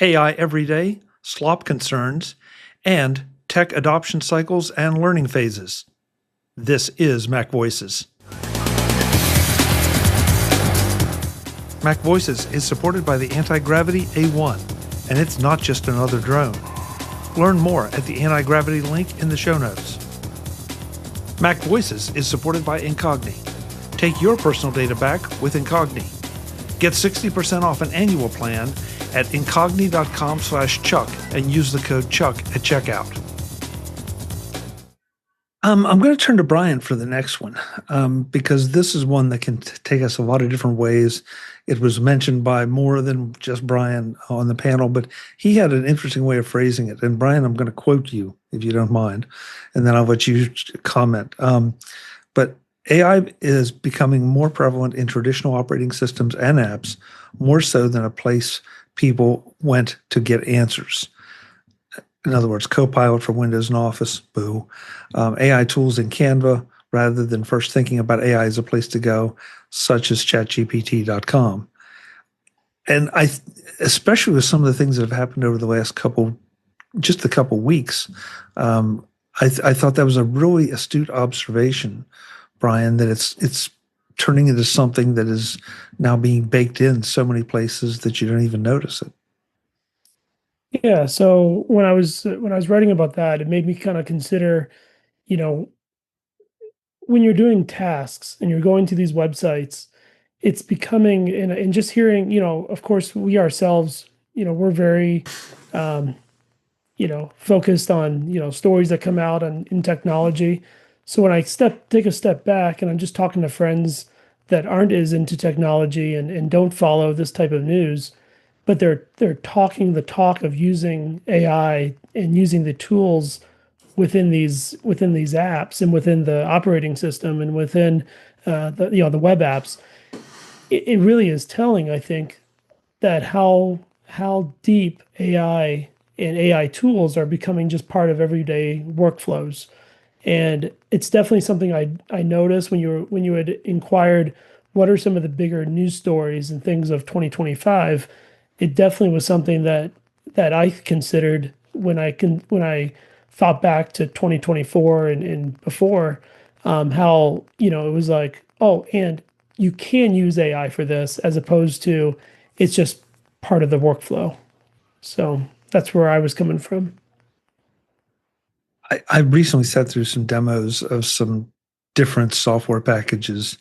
AI every day, Slop concerns, and tech adoption cycles and learning phases. This is MacVoices. MacVoices is supported by the Anti-Gravity A1, and it's not just another drone. Learn more at the anti-gravity link in the show notes. MacVoices is supported by Incogni. Take your personal data back with Incogni. Get 60% off an annual plan at incogni.com/Chuck and use the code Chuck at checkout. I'm going to turn to Brian for the next one because this is one that can take us a lot of different ways. It was mentioned by more than just Brian on the panel, but he had an interesting way of phrasing it. And Brian, I'm going to quote you if you don't mind, and then I'll let you comment. But AI is becoming more prevalent in traditional operating systems and apps, more so than a place people went to get answers. In other words, Copilot for Windows and Office, boo. AI tools in Canva, rather than first thinking about AI as a place to go, such as chatgpt.com. And especially with some of the things that have happened over the last couple weeks, I thought that was a really astute observation, Brian, that it's turning into something that is now being baked in so many places that you don't even notice it. Yeah, so when I was writing about that, it made me kind of consider, you know, when you're doing tasks and you're going to these websites, it's becoming and just hearing, of course, we ourselves, we're very, focused on stories that come out in technology. So when I take a step back and I'm just talking to friends that aren't as into technology and don't follow this type of news, but they're talking the talk of using AI and using the tools within these apps and within the operating system and within the web apps. It really is telling, I think, that how deep AI and AI tools are becoming just part of everyday workflows. And it's definitely something I noticed when you had inquired what are some of the bigger news stories and things of 2025. It definitely was something that I considered when I thought back to 2024 and before, how it was like, oh, and you can use AI for this as opposed to it's just part of the workflow. So that's where I was coming from. I recently sat through some demos of some different software packages,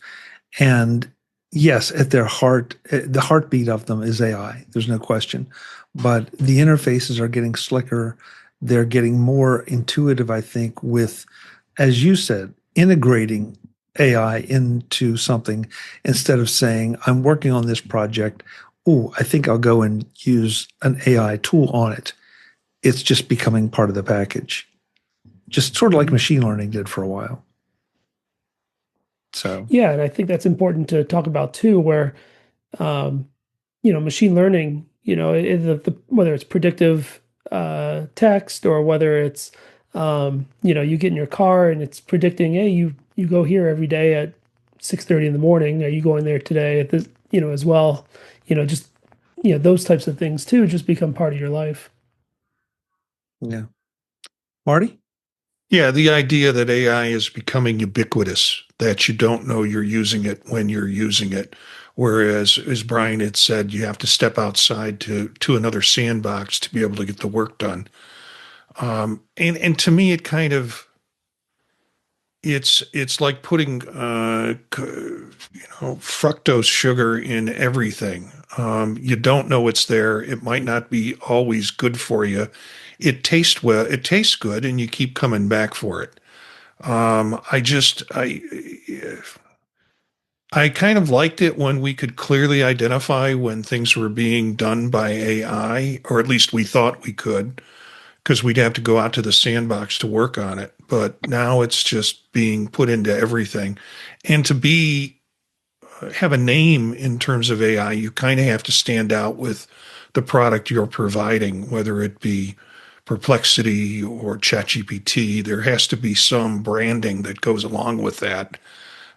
and yes, at their heart, the heartbeat of them is AI. There's no question. But the interfaces are getting slicker. They're getting more intuitive, I think, with, as you said, integrating AI into something instead of saying, I'm working on this project. Oh, I think I'll go and use an AI tool on it. It's just becoming part of the package. Just sort of like machine learning did for a while. So yeah, and I think that's important to talk about too, where machine learning, whether it's predictive text or whether it's you get in your car and it's predicting, hey, you go here every day at 6:30 in the morning. Are you going there today at this, as well? Just those types of things too just become part of your life. yeah. Marty? Yeah, the idea that AI is becoming ubiquitous, that you don't know you're using it when you're using it. Whereas, as Brian had said, you have to step outside to another sandbox to be able to get the work done. And to me, it kind of it's like putting fructose sugar in everything. You don't know it's there. It might not be always good for you. It tastes well. It tastes good, and you keep coming back for it. I kind of liked it when we could clearly identify when things were being done by AI, or at least we thought we could, because we'd have to go out to the sandbox to work on it. But now it's just being put into everything. And to have a name in terms of AI, you kind of have to stand out with the product you're providing, whether it be Perplexity or ChatGPT. There has to be some branding that goes along with that.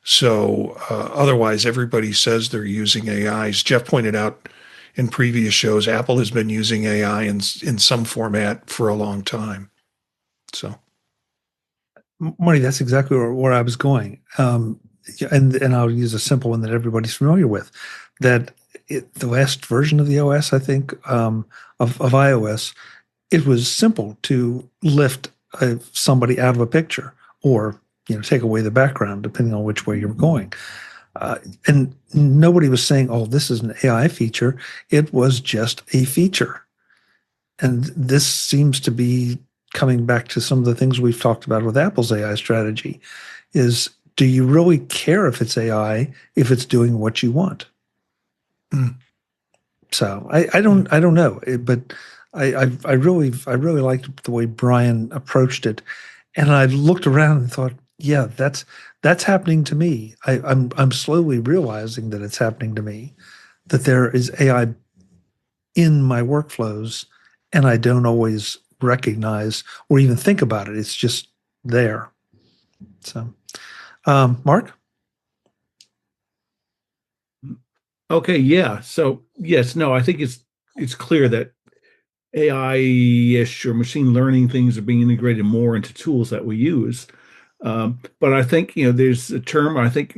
So otherwise, everybody says they're using AI. As Jeff pointed out in previous shows, Apple has been using AI in some format for a long time. So, Marty, that's exactly where I was going. And I'll use a simple one that everybody's familiar with. That the last version of the OS, I think, of iOS, it was simple to lift somebody out of a picture or take away the background, depending on which way you're going. And nobody was saying, "Oh, this is an AI feature." It was just a feature. And this seems to be coming back to some of the things we've talked about with Apple's AI strategy is, do you really care if it's AI, if it's doing what you want? mm. So I don't know, but I really liked the way Brian approached it. And I looked around and thought, yeah, that's happening to me. I'm slowly realizing that it's happening to me, that there is AI in my workflows, and I don't always recognize or even think about it. It's just there. So, Mark? Okay, yeah. So yes, no, I think it's clear that AI-ish or machine learning things are being integrated more into tools that we use. But I think there's a term I think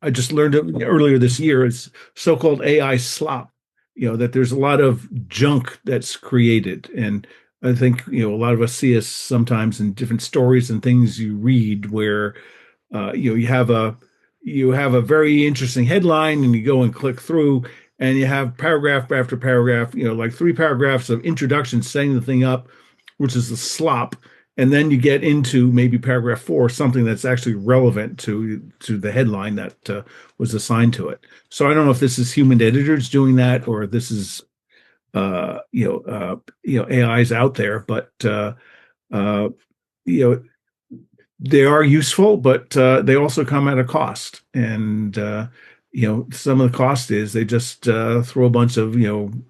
I just learned it earlier this year. It's so-called AI slop. That there's a lot of junk that's created, and I think a lot of us see us sometimes in different stories and things you read where you have a very interesting headline and you go and click through and you have paragraph after paragraph, like 3 paragraphs of introduction setting the thing up, which is the slop. And then you get into maybe paragraph 4, something that's actually relevant to the headline that was assigned to it. So I don't know if this is human editors doing that or this is AIs out there, but uh, you know they are useful, but they also come at a cost. And some of the cost is they just throw a bunch of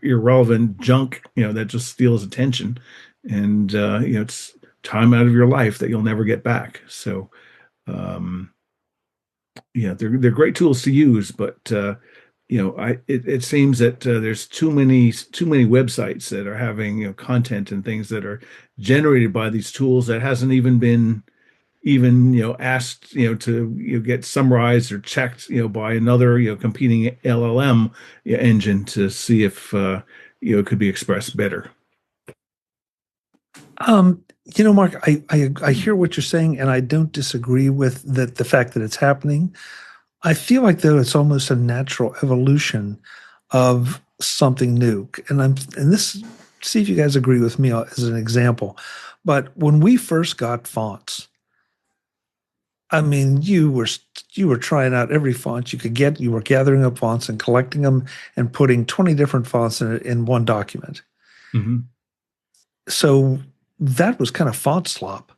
irrelevant junk that just steals attention, and it's time out of your life that you'll never get back. So they're great tools to use, but it seems that there's too many websites that are having content and things that are generated by these tools that hasn't even been asked to get summarized or checked by another competing LLM engine to see if it could be expressed better. Mark, I hear what you're saying, and I don't disagree with the fact that it's happening. I feel like though it's almost a natural evolution of something new. And this, see if you guys agree with me as an example. But when we first got fonts, I mean, you were trying out every font you could get. You were gathering up fonts and collecting them and putting 20 different fonts in one document. Mm-hmm. So that was kind of font slop.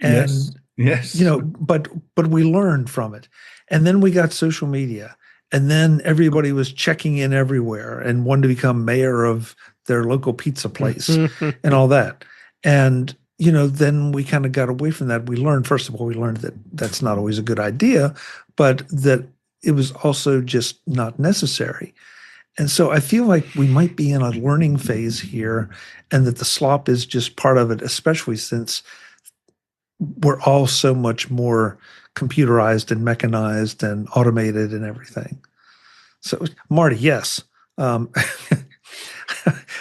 And yes. but we learned from it. And then we got social media. And then everybody was checking in everywhere and wanted to become mayor of their local pizza place and all that. And then we kind of got away from that. We learned, first of all, we learned that that's not always a good idea, but that it was also just not necessary. And so I feel like we might be in a learning phase here, and that the slop is just part of it, especially since we're all so much more computerized and mechanized and automated and everything. So, Marty, yes.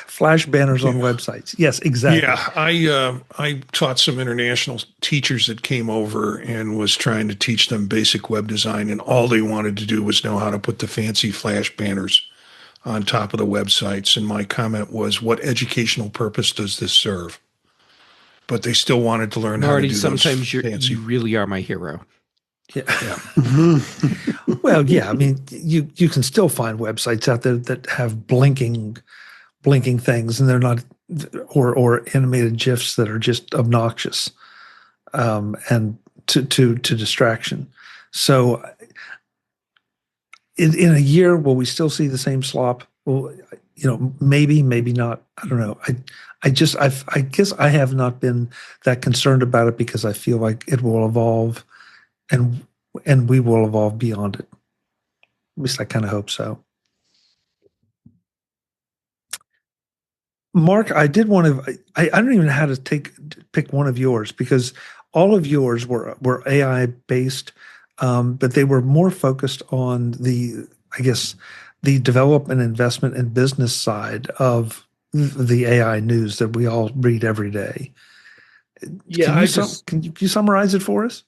Flash banners on websites. Yes, exactly. Yeah, I taught some international teachers that came over and was trying to teach them basic web design, and all they wanted to do was know how to put the fancy flash banners on top of the websites. And my comment was, what educational purpose does this serve? But they still wanted to learn Marty, how to do sometimes those fancy. you really are my hero. Yeah. Well, yeah. I mean, you can still find websites out there that have blinking things, and they're not, or animated GIFs that are just obnoxious, and to distraction. So, in a year, will we still see the same slop? Well, maybe not. I don't know. I guess I have not been that concerned about it because I feel like it will evolve, and we will evolve beyond it. At least I kind of hope so. Mark, I did want to. I don't even know how to pick one of yours because all of yours were AI based, but they were more focused on I guess, the development, investment, and business side of the AI news that we all read every day. Yeah, I just Can you summarize it for us?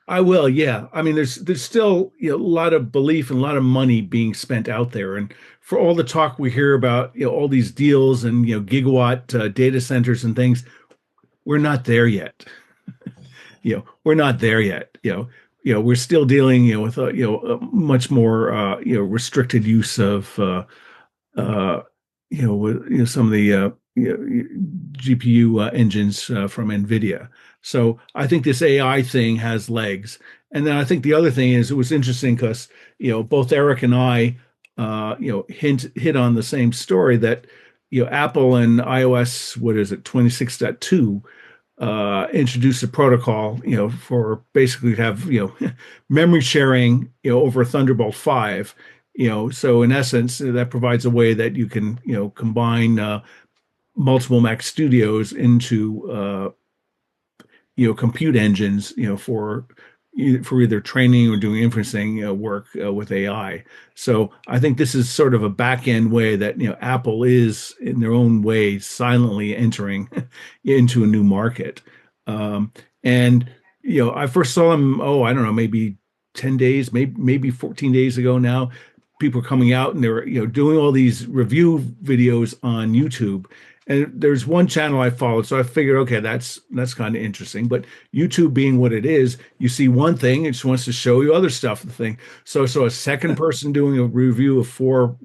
I will, yeah. I mean, there's still a lot of belief and a lot of money being spent out there, and for all the talk we hear about all these deals and gigawatt data centers and things, we're not there yet. We're not there yet. We're still dealing with a much more restricted use of some of the GPU engines from NVIDIA. So I think this AI thing has legs. And then I think the other thing is it was interesting because both Eric and I hit on the same story that Apple and iOS, what is it, 26.2 introduced a protocol for basically have memory sharing over Thunderbolt 5. So in essence, that provides a way that you can combine multiple Mac Studios into compute engines for either training or doing inferencing work with AI. So I think this is sort of a back end way that Apple is in their own way silently entering into a new market. And I first saw them, I don't know, maybe 10 days, maybe 14 days ago now. People coming out and they're doing all these review videos on YouTube. And there's one channel I followed, so I figured, okay, that's kind of interesting. But YouTube being what it is, you see one thing, it just wants to show you other stuff. The thing, so a second person doing a review of 4,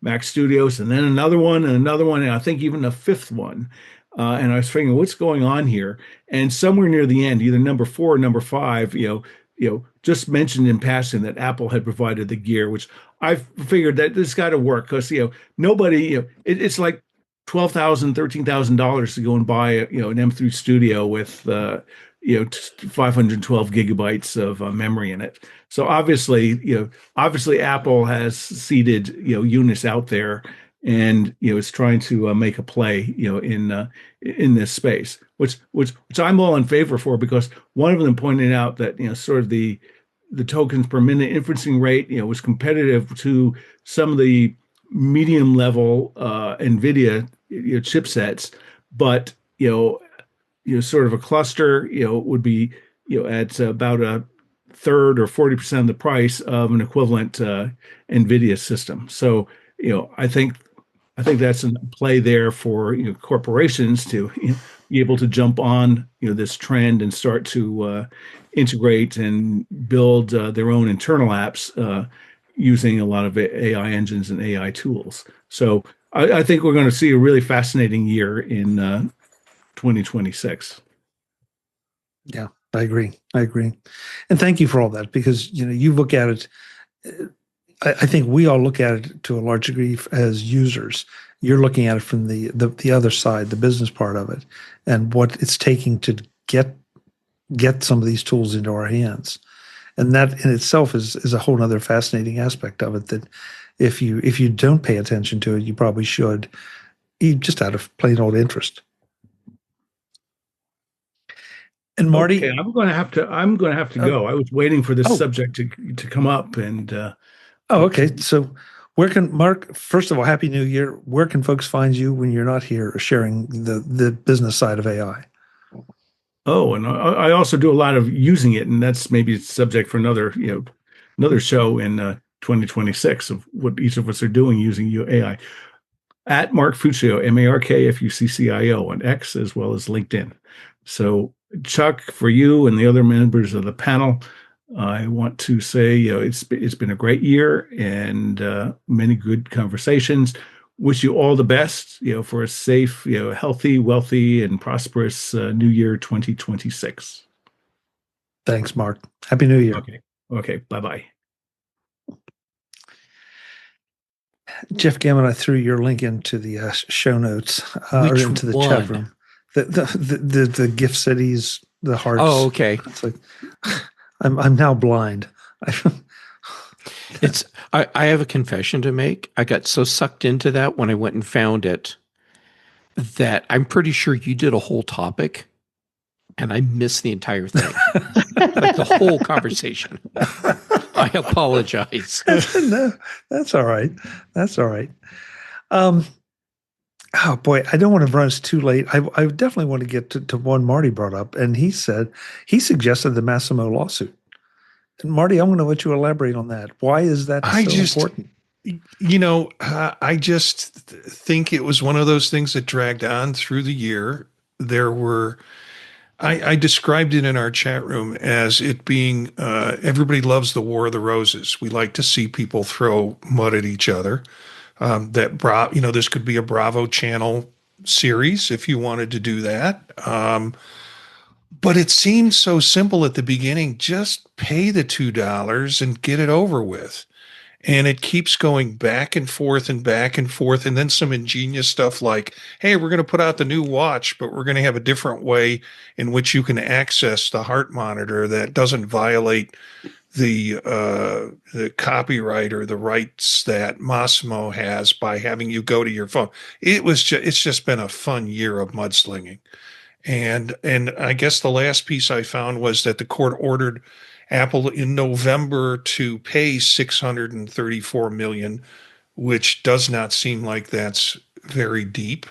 Mac Studios, and then another one, and I think even a fifth one. And I was figuring, what's going on here? And somewhere near the end, either number 4 or number 5, just mentioned in passing that Apple had provided the gear, which I figured that this got to work because nobody, it's like $12,000, $13,000 to go and buy an M3 Studio with 512 gigabytes of memory in it. So obviously Apple has seeded units out there and is trying to make a play in this space, which I'm all in favor for, because one of them pointed out that sort of the tokens per minute inferencing rate was competitive to some of the medium level NVIDIA chipsets, but sort of a cluster would be at about a third or 40% of the price of an equivalent NVIDIA system. So I think that's a play there for corporations to be able to jump on this trend and start to integrate and build their own internal apps using a lot of AI engines and AI tools. So I think we're going to see a really fascinating year in 2026. Yeah, I agree. And thank you for all that, because you look at it. I think we all look at it to a large degree as users. You're looking at it from the other side, the business part of it, and what it's taking to get some of these tools into our hands. And that in itself is a whole other fascinating aspect of it, that if you don't pay attention to it, you probably should, just out of plain old interest. And Marty, okay, I'm going to have to go. I was waiting for this subject to come up, and okay. So where can Mark? First of all, Happy New Year. Where can folks find you when you're not here sharing the business side of AI? Oh, and I also do a lot of using it, and that's maybe a subject for another show in 2026 of what each of us are doing using AI. At Mark Fuccio, MarkFuccio on X as well as LinkedIn. So Chuck, for you and the other members of the panel, I want to say it's been a great year and many good conversations. Wish you all the best, for a safe, healthy, wealthy, and prosperous New Year 2026. Thanks, Mark. Happy New Year. Okay. Bye-bye. Jeff Gamet, I threw your link into the show notes or into the chat room. The gift cities, the hearts. Oh, okay. It's like I'm now blind. I have a confession to make. I got so sucked into that when I went and found it that I'm pretty sure you did a whole topic and I missed the entire thing, like the whole conversation. I apologize. No, that's all right. That's all right. Oh boy, I don't want to run us too late. I definitely want to get to one Marty brought up, and he suggested the Massimo lawsuit. And Marty, I'm going to let you elaborate on that. Why is that important? I just think it was one of those things that dragged on through the year. I described it in our chat room as it being everybody loves the War of the Roses. We like to see people throw mud at each other. This could be a Bravo Channel series if you wanted to do that. But it seemed so simple at the beginning. Just pay the $2 and get it over with. And it keeps going back and forth and back and forth. And then some ingenious stuff like, hey, we're going to put out the new watch, but we're going to have a different way in which you can access the heart monitor that doesn't violate the copyright or the rights that Massimo has by having you go to your phone. It's just been a fun year of mudslinging. And I guess the last piece I found was that the court ordered Apple in November to pay $634 million, which does not seem like that's very deep.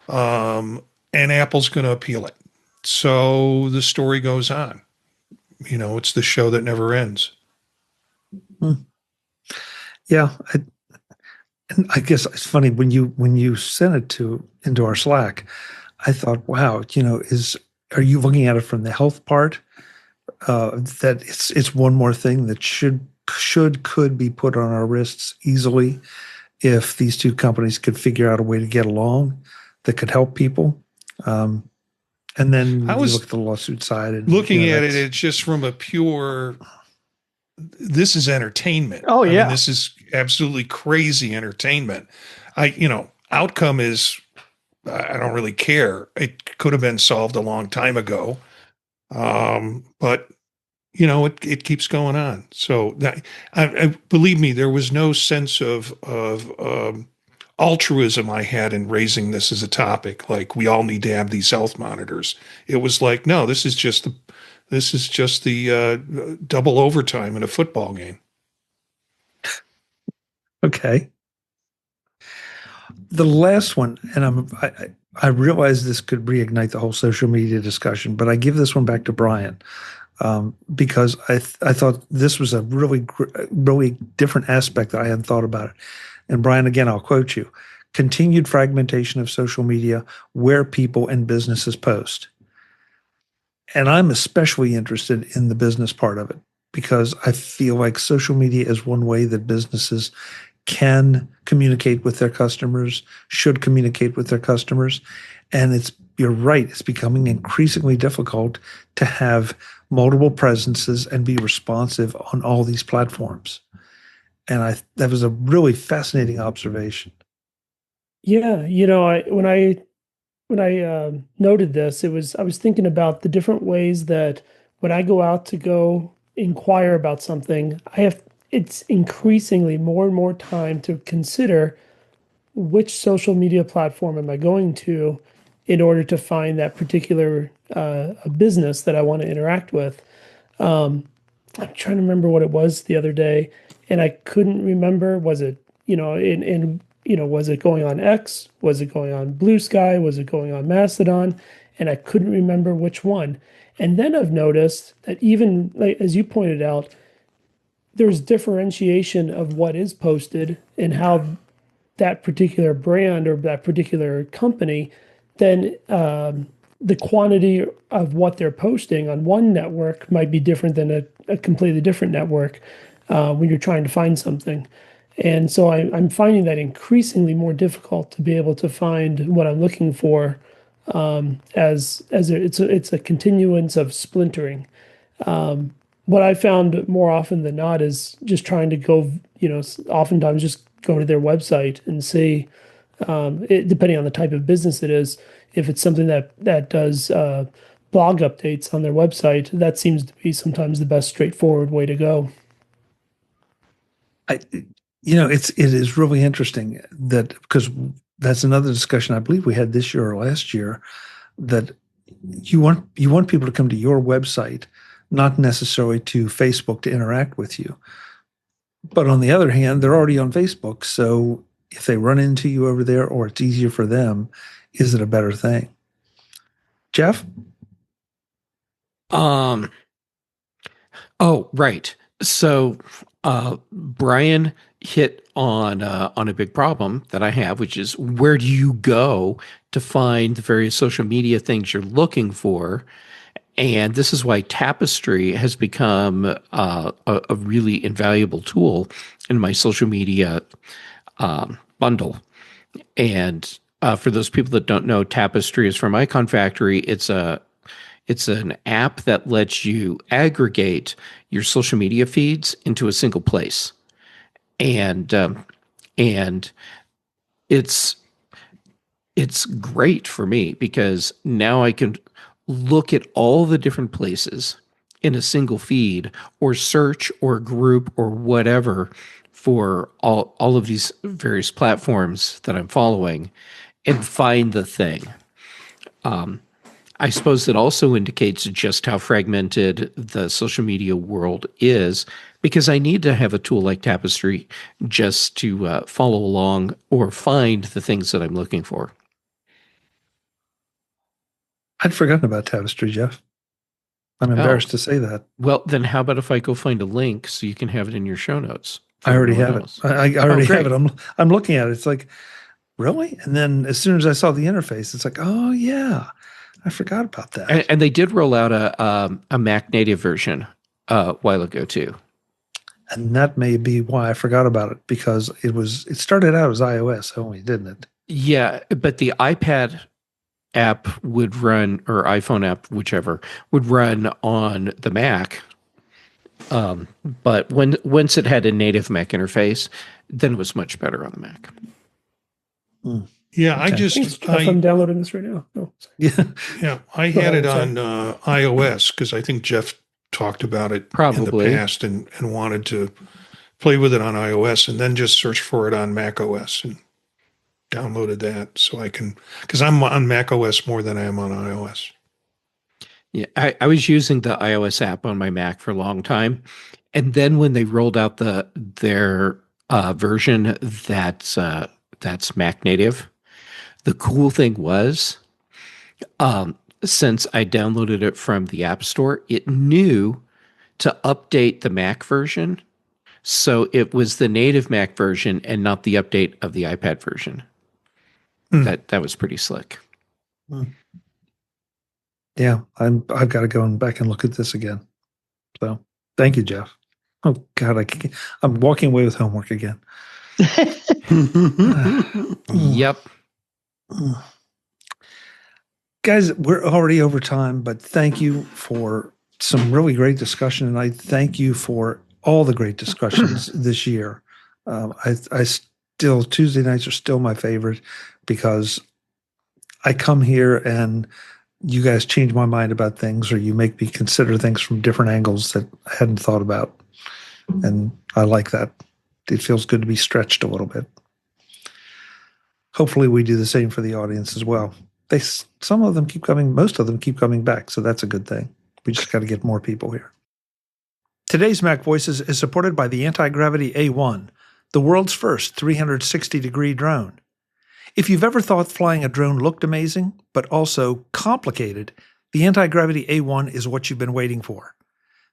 And Apple's going to appeal it. So the story goes on. It's the show that never ends. Yeah, I guess it's funny when you sent it into our Slack. I thought, wow, are you looking at it from the health part? That it's one more thing that could be put on our wrists easily if these two companies could figure out a way to get along that could help people. And then you look at the lawsuit side and looking at it, it's just from a pure. This is entertainment. Oh yeah, I mean, this is absolutely crazy entertainment. Outcome is. I don't really care. It could have been solved a long time ago. But it keeps going on. So I believe me, there was no sense of altruism I had in raising this as a topic. Like we all need to have these health monitors. It was like, no, this is just the double overtime in a football game. Okay. The last one, and I realize this could reignite the whole social media discussion, but I give this one back to Brian because I thought this was a really, really different aspect that I hadn't thought about it. And Brian, again, I'll quote you: continued fragmentation of social media where people and businesses post. And I'm especially interested in the business part of it because I feel like social media is one way that businesses can communicate with their customers, should communicate with their customers. And you're right, it's becoming increasingly difficult to have multiple presences and be responsive on all these platforms. And that was a really fascinating observation. Yeah, when I noted this, I was thinking about the different ways that when I go out to go inquire about something, it's increasingly more and more time to consider which social media platform am I going to in order to find that particular business that I want to interact with. I'm trying to remember what it was the other day, and I couldn't remember. Was it, was it going on X? Was it going on Blue Sky? Was it going on Mastodon? And I couldn't remember which one. And then I've noticed that even, like, as you pointed out, there's differentiation of what is posted and how that particular brand or that particular company, then the quantity of what they're posting on one network might be different than a completely different network when you're trying to find something. And so I'm finding that increasingly more difficult to be able to find what I'm looking for as it's a continuance of splintering. What I found more often than not is just trying to go, oftentimes just go to their website and see, depending on the type of business it is, if it's something that does blog updates on their website, that seems to be sometimes the best straightforward way to go. It is really interesting that because that's another discussion I believe we had this year or last year, that you want people to come to your website, not necessarily to Facebook to interact with you. But on the other hand, they're already on Facebook. So if they run into you over there or it's easier for them, is it a better thing? Jeff? Oh, right. So Brian hit on a big problem that I have, which is, where do you go to find the various social media things you're looking for? And this is why Tapestry has become a really invaluable tool in my social media bundle. And for those people that don't know, Tapestry is from Icon Factory. It's an app that lets you aggregate your social media feeds into a single place, and it's great for me because now I can look at all the different places in a single feed, or search or group or whatever for all of these various platforms that I'm following, and find the thing. I suppose it also indicates just how fragmented the social media world is, because I need to have a tool like Tapestry just to follow along or find the things that I'm looking for. I'd forgotten about Tapestry, Jeff. I'm embarrassed to say that. Well, then how about if I go find a link so you can have it in your show notes? I already have it. I already have great. it. I'm looking at it. It's like, really? And then as soon as I saw the interface, it's like, oh yeah, I forgot about that. And they did roll out a Mac native version a while ago too. And that may be why I forgot about it, because it started out as iOS only, didn't it? Yeah, but the iPad app would run, or iPhone app, whichever, would run on the Mac. But once it had a native Mac interface, then it was much better on the Mac. Yeah, Okay. I'm downloading this right now. Oh, sorry. Yeah, I had it on iOS because I think Jeff talked about it Probably in the past and wanted to play with it on iOS, and then just search for it on Mac OS and downloaded that so I can, because I'm on Mac OS more than I am on iOS. Yeah, I was using the iOS app on my Mac for a long time, and then when they rolled out their version that's Mac native, the cool thing was, since I downloaded it from the App Store, it knew to update the Mac version, so it was the native Mac version and not the update of the iPad version. That was pretty slick. Yeah, I've got to go back and look at this again. So thank you, Jeff. Oh God, I'm walking away with homework again. Yep. Guys, we're already over time, but thank you for some really great discussion, and I thank you for all the great discussions this year. I still, Tuesday nights are still my favorite, because I come here and you guys change my mind about things, or you make me consider things from different angles that I hadn't thought about. And I like that. It feels good to be stretched a little bit. Hopefully we do the same for the audience as well. Some of them keep coming, most of them keep coming back, so that's a good thing. We just got to get more people here. Today's Mac Voices is supported by the Anti-Gravity A1, the world's first 360-degree drone. If you've ever thought flying a drone looked amazing, but also complicated, the Anti-Gravity A1 is what you've been waiting for.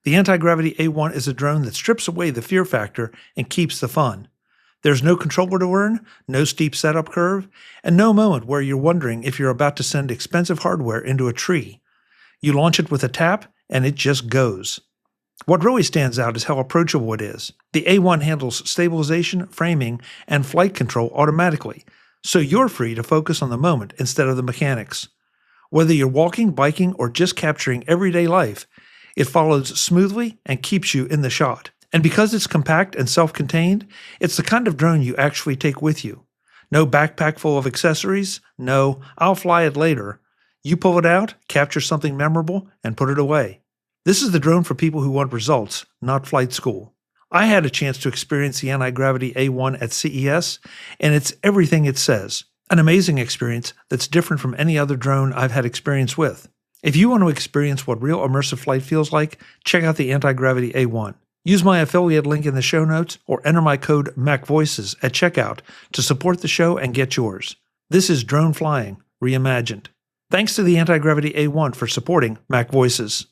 The Anti-Gravity A1 is a drone that strips away the fear factor and keeps the fun. There's no controller to learn, no steep setup curve, and no moment where you're wondering if you're about to send expensive hardware into a tree. You launch it with a tap, and it just goes. What really stands out is how approachable it is. The A1 handles stabilization, framing, and flight control automatically, so you're free to focus on the moment instead of the mechanics. Whether you're walking, biking, or just capturing everyday life, it follows smoothly and keeps you in the shot. And because it's compact and self-contained, it's the kind of drone you actually take with you. No backpack full of accessories, no, I'll fly it later. You pull it out, capture something memorable, and put it away. This is the drone for people who want results, not flight school. I had a chance to experience the Anti-Gravity A1 at CES, and it's everything it says. An amazing experience that's different from any other drone I've had experience with. If you want to experience what real immersive flight feels like, check out the Anti-Gravity A1. Use my affiliate link in the show notes or enter my code MacVoices at checkout to support the show and get yours. This is drone flying reimagined. Thanks to the Anti-Gravity A1 for supporting MacVoices.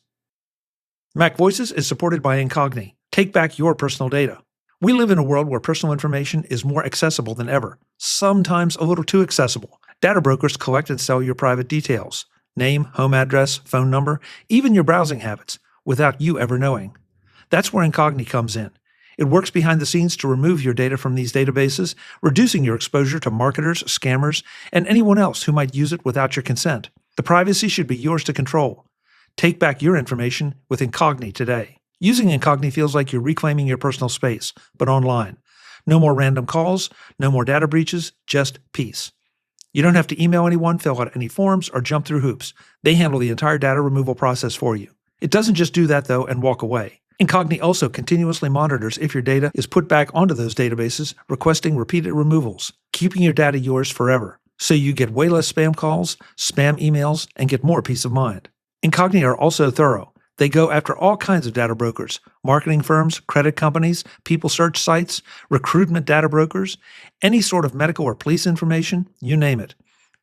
MacVoices is supported by Incogni. Take back your personal data. We live in a world where personal information is more accessible than ever, sometimes a little too accessible. Data brokers collect and sell your private details, name, home address, phone number, even your browsing habits, without you ever knowing. That's where Incogni comes in. It works behind the scenes to remove your data from these databases, reducing your exposure to marketers, scammers, and anyone else who might use it without your consent. The privacy should be yours to control. Take back your information with Incogni today. Using Incogni feels like you're reclaiming your personal space, but online. No more random calls, no more data breaches, just peace. You don't have to email anyone, fill out any forms, or jump through hoops. They handle the entire data removal process for you. It doesn't just do that, though, and walk away. Incogni also continuously monitors if your data is put back onto those databases, requesting repeated removals, keeping your data yours forever. So you get way less spam calls, spam emails, and get more peace of mind. Incogni are also thorough. They go after all kinds of data brokers, marketing firms, credit companies, people search sites, recruitment data brokers, any sort of medical or police information, you name it.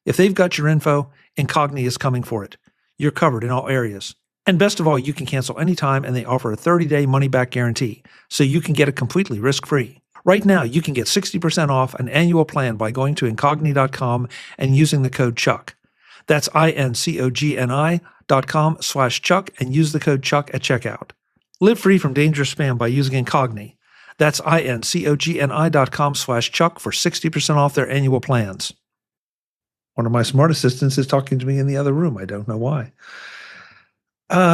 If they've got your info, Incogni is coming for it. You're covered in all areas. And best of all, you can cancel anytime and they offer a 30-day money-back guarantee, so you can get it completely risk-free. Right now, you can get 60% off an annual plan by going to incogni.com and using the code CHUCK. That's incogni.com/Chuck and use the code CHUCK at checkout. Live free from dangerous spam by using Incogni. That's incogni.com/Chuck for 60% off their annual plans. One of my smart assistants is talking to me in the other room. I don't know why.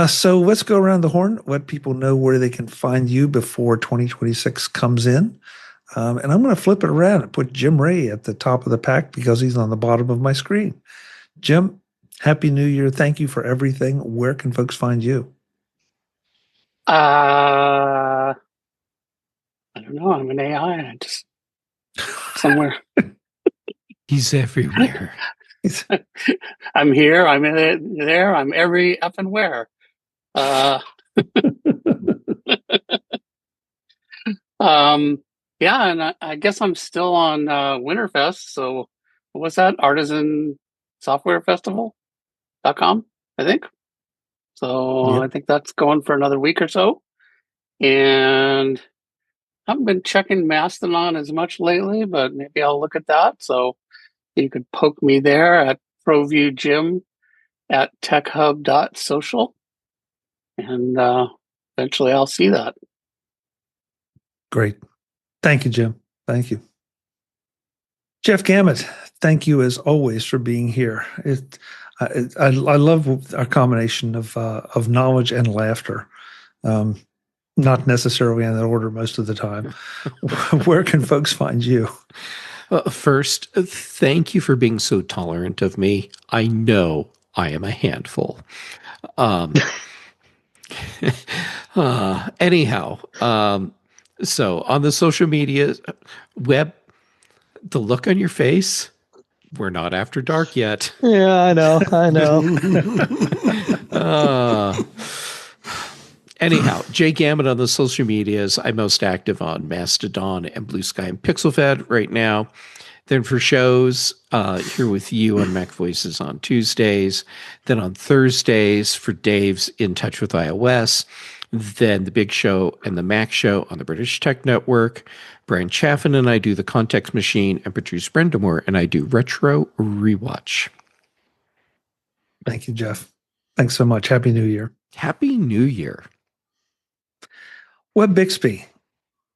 So let's go around the horn, let people know where they can find you before 2026 comes in. And I'm going to flip it around and put Jim Rea at the top of the pack because he's on the bottom of my screen. Jim, Happy New Year. Thank you for everything. Where can folks find you? I don't know. I'm an AI. I just somewhere. He's everywhere. I'm here. I'm in it, there. I'm every effing where. Yeah, and I guess I'm still on Winterfest. So what's that? Artisan Software Festival.com, I think. So Yep. I think that's going for another week or so. And I haven't been checking Mastodon as much lately, but maybe I'll look at that. So you could poke me there at ProViewJim at techhub.social. And eventually I'll see that. Great. Thank you, Jim. Thank you. Jeff Gamet, thank you as always for being here. I love our combination of knowledge and laughter. Not necessarily in that order most of the time. Where can folks find you? First, thank you for being so tolerant of me. I know I am a handful. Anyhow, so on the social media web, the look on your face, we're not after dark yet. Yeah, I know. Anyhow, Jay Gamet on the social medias. I'm most active on Mastodon and Blue Sky and PixelFed right now. Then for shows, here with you on MacVoices on Tuesdays. Then on Thursdays for Dave's In Touch with iOS. Then the Big Show and the Mac Show on the British Tech Network. Brian Chaffin and I do The Context Machine, and Patrice Brendamore and I do Retro Rewatch. Thank you, Jeff. Thanks so much. Happy New Year. Happy New Year. Web Bixby.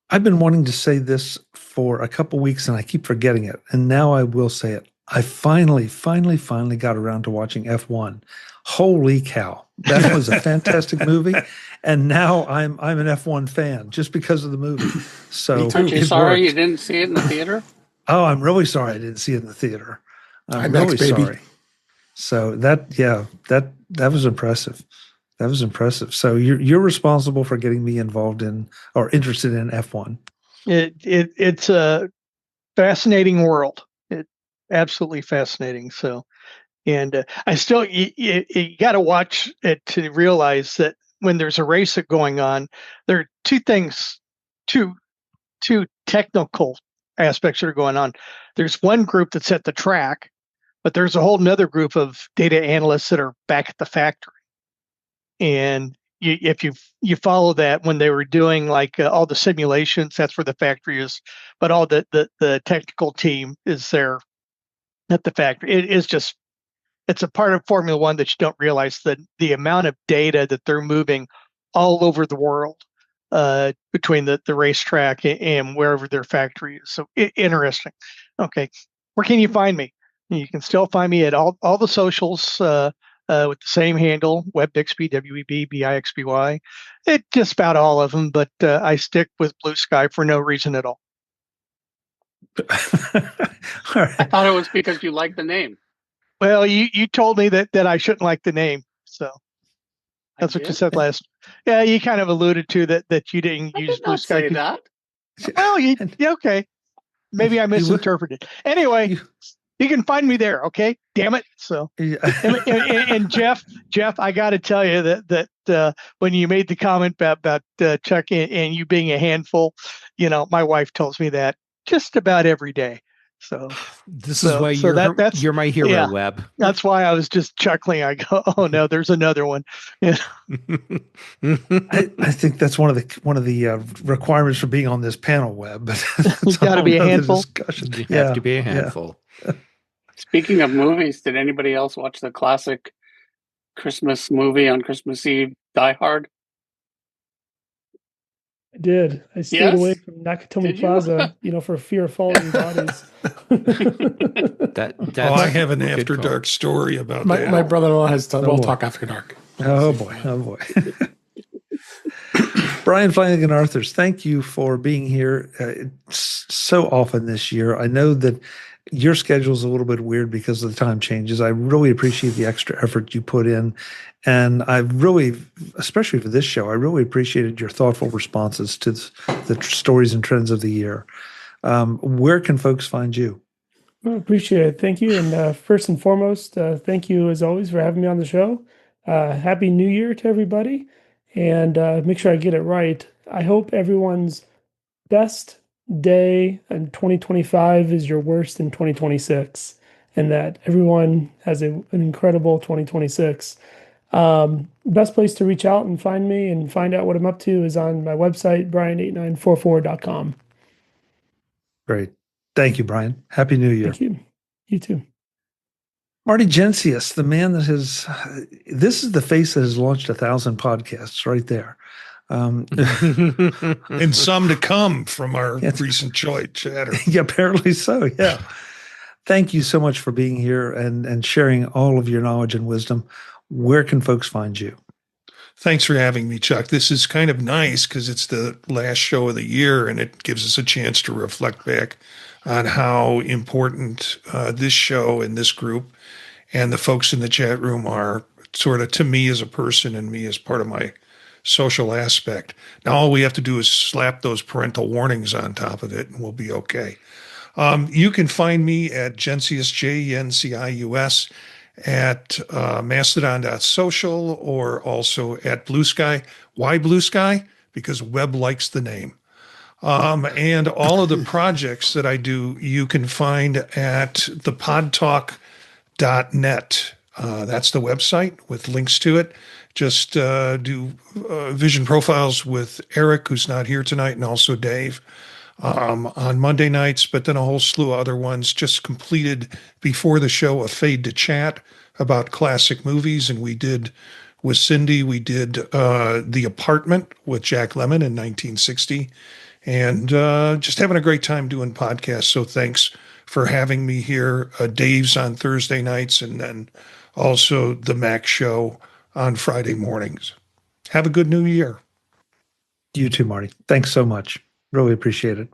I've been wanting to say this for a couple weeks and I keep forgetting it. And now I will say it. I finally got around to watching F1. Holy cow. That was a fantastic movie. And now I'm an F1 fan just because of the movie. So Aren't you sorry worked. you didn't see it in the theater? Oh, I'm really sorry I didn't see it in the theater. I'm IMAX, really baby. sorry. So that was impressive. That was impressive. So you're responsible for getting me involved in or interested in F1. It's a fascinating world. absolutely fascinating. So, and I still, you got to watch it to realize that when there's a race going on, there are two things, two technical aspects that are going on. There's one group that's at the track, but there's a whole nother group of data analysts that are back at the factory. And if you follow that, when they were doing like all the simulations, that's where the factory is. But all the technical team is there at the factory. It is just, it's a part of Formula One that you don't realize, that the amount of data that they're moving all over the world between the racetrack and wherever their factory is. So interesting. Okay, where can you find me? You can still find me at all the socials with the same handle, WebBixby, WEBBIXBY. It just about all of them, but I stick with Blue Sky for no reason at all. All right. I thought it was because you like the name. Well, you told me that I shouldn't like the name, so that's what you said last. Yeah, you kind of alluded to that you didn't use Blue Sky. Say that. Well, okay. Maybe I misinterpreted. Anyway, you can find me there. Okay, damn it. So, and Jeff, I got to tell you that when you made the comment about Chuck and you being a handful, my wife tells me that just about every day. So this is why you're my hero, yeah, Webb. That's why I was just chuckling. I go, oh no, there's another one. Yeah. I think that's one of the requirements for being on this panel, Webb. But you got to be a handful. You have to be a handful. Yeah. Speaking of movies, did anybody else watch the classic Christmas movie on Christmas Eve, Die Hard? I did. I stayed away from Nakatomi Plaza, for fear of falling bodies. I have an after dark story about that. My brother-in-law has we'll talk after dark. Oh boy. Brian Flanigan-Arthurs, thank you for being here so often this year. I know that your schedule is a little bit weird because of the time changes. I really appreciate the extra effort you put in. And I really, especially for this show, I really appreciated your thoughtful responses to the stories and trends of the year. Where can folks find you? I appreciate it. Thank you. And first and foremost, thank you as always for having me on the show. Happy New Year to everybody. And make sure I get it right. I hope everyone's best day in 2025 is your worst in 2026, and that everyone has an incredible 2026. Best place to reach out and find me and find out what I'm up to is on my website, brian8944.com. Great. Thank you, Brian. Happy New Year. Thank you. You too. Marty Jencius, the man that this is the face that has launched 1,000 podcasts right there. And some to come from our recent chatter. Yeah, apparently so. Yeah. Thank you so much for being here and sharing all of your knowledge and wisdom. Where can folks find you? Thanks for having me, Chuck. This is kind of nice because it's the last show of the year and it gives us a chance to reflect back on how important this show and this group and the folks in the chat room are sort of to me as a person and me as part of my social aspect. Now, all we have to do is slap those parental warnings on top of it and we'll be okay. You can find me at Jencius, Jencius, at mastodon.social or also at Blue Sky. Why Blue Sky? Because Webb likes the name. And all of the projects that I do, you can find at thepodtalk.net. That's the website with links to it. Just do vision profiles with Eric, who's not here tonight, and also Dave on Monday nights, but then a whole slew of other ones. Just completed before the show a Fade to Chat about classic movies, and we did with Cindy, we did The Apartment with Jack Lemmon in 1960, and just having a great time doing podcasts. So thanks for having me here. Dave's on Thursday nights, and then also the Mac Show on Friday mornings. Have a good new year. You too, Marty. Thanks so much. Really appreciate it.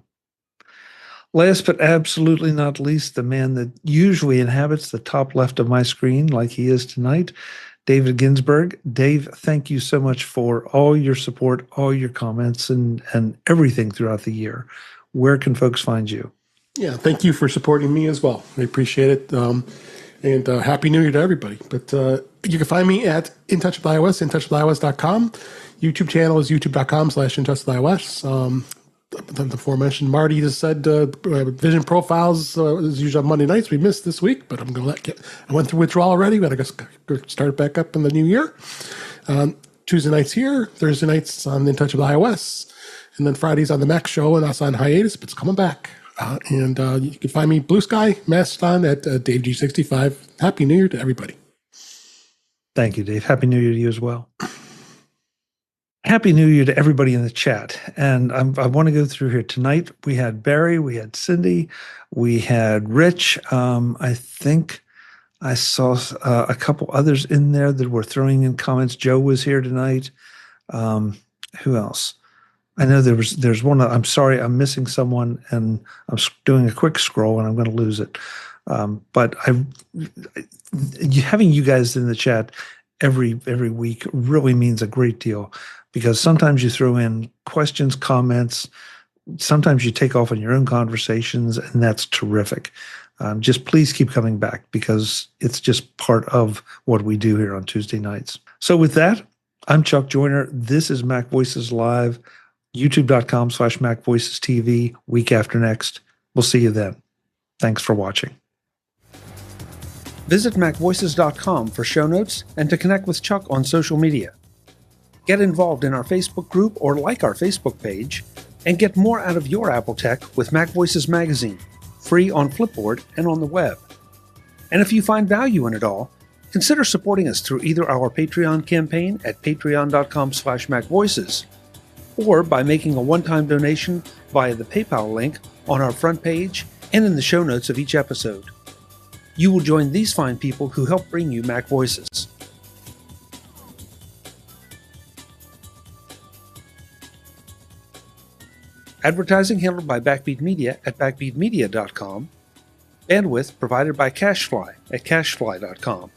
Last but absolutely not least, the man that usually inhabits the top left of my screen like he is tonight, David Ginsburg. Dave, thank you so much for all your support, all your comments, and everything throughout the year. Where can folks find you? Yeah, thank you for supporting me as well. I appreciate it. And Happy New Year to everybody. But you can find me at In Touch with iOS, intouchwithios.com. YouTube channel is youtube.com/intouchwithios. The aforementioned Marty just said vision profiles is usually on Monday nights. We missed this week, but I'm going to I went through withdrawal already, but I guess start it back up in the new year. Tuesday nights here, Thursday nights on In Touch with iOS, and then Fridays on the Mac Show, and that's on hiatus, but it's coming back. And you can find me Blue Sky, Mastodon at Dave G65. Happy New Year to everybody. Thank you, Dave. Happy New Year to you as well. Happy New Year to everybody in the chat. And I want to go through here tonight. We had Barry, we had Cindy, we had Rich. I think I saw a couple others in there that were throwing in comments. Joe was here tonight. Who else? I know there's one. I'm sorry, I'm missing someone, and I'm doing a quick scroll, and I'm going to lose it. But having you guys in the chat every week really means a great deal, because sometimes you throw in questions, comments. Sometimes you take off on your own conversations, and that's terrific. Just please keep coming back, because it's just part of what we do here on Tuesday nights. So with that, I'm Chuck Joyner. This is Mac Voices Live. youtube.com/MacVoices TV, week after next. We'll see you then. Thanks for watching. Visit MacVoices.com for show notes and to connect with Chuck on social media. Get involved in our Facebook group or like our Facebook page, and get more out of your Apple tech with MacVoices Magazine, free on Flipboard and on the web. And if you find value in it all, consider supporting us through either our Patreon campaign at patreon.com/MacVoices, or by making a one-time donation via the PayPal link on our front page and in the show notes of each episode. You will join these fine people who help bring you Mac Voices. Advertising handled by Backbeat Media at backbeatmedia.com. Bandwidth provided by CacheFly at cachefly.com.